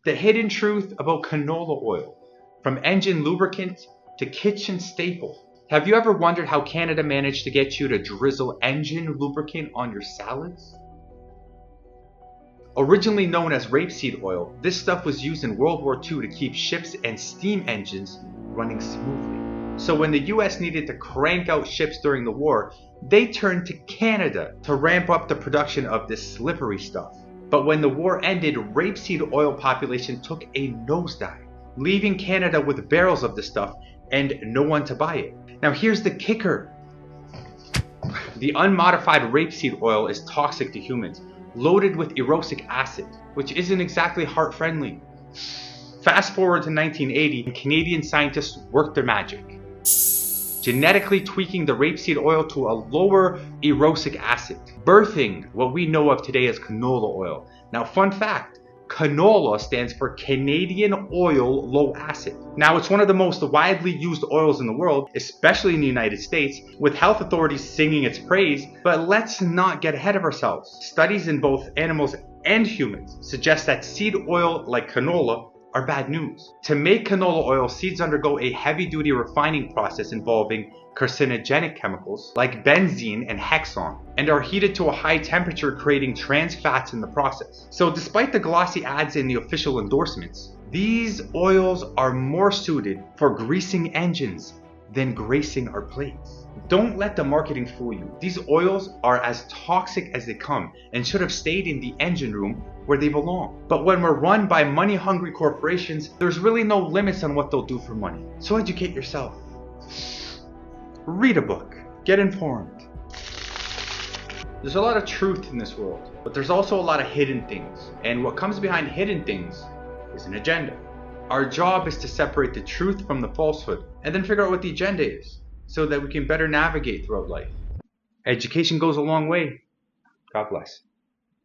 The hidden truth about canola oil, from engine lubricant to kitchen staple. Have you ever wondered how Canada managed to get you to drizzle engine lubricant on your salads? Originally known as rapeseed oil, this stuff was used in World War II to keep ships and steam engines running smoothly. So when the US needed to crank out ships during the war, they turned to Canada to ramp up the production of this slippery stuff. But when the war ended, rapeseed oil population took a nosedive, leaving Canada with barrels of the stuff and no one to buy it. Now here's the kicker. The unmodified rapeseed oil is toxic to humans, loaded with erucic acid, which isn't exactly heart friendly. Fast forward to 1980, and Canadian scientists worked their magic, genetically tweaking the rapeseed oil to a lower erucic acid, birthing what we know of today as canola oil. Now, fun fact, canola stands for Canadian oil low acid. Now, it's one of the most widely used oils in the world, especially in the United States, with health authorities singing its praise. But let's not get ahead of ourselves. Studies in both animals and humans suggest that seed oil like canola are bad news. To make canola oil, seeds undergo a heavy-duty refining process involving carcinogenic chemicals like benzene and hexane, and are heated to a high temperature, creating trans fats in the process. So despite the glossy ads in the official endorsements, these oils are more suited for greasing engines than gracing our plates. Don't let the marketing fool you. These oils are as toxic as they come and should have stayed in the engine room where they belong. But when we're run by money-hungry corporations, there's really no limits on what they'll do for money. So educate yourself. Read a book. Get informed. There's a lot of truth in this world, but there's also a lot of hidden things. And what comes behind hidden things is an agenda. Our job is to separate the truth from the falsehood and then figure out what the agenda is so that we can better navigate throughout life. Education goes a long way. God bless.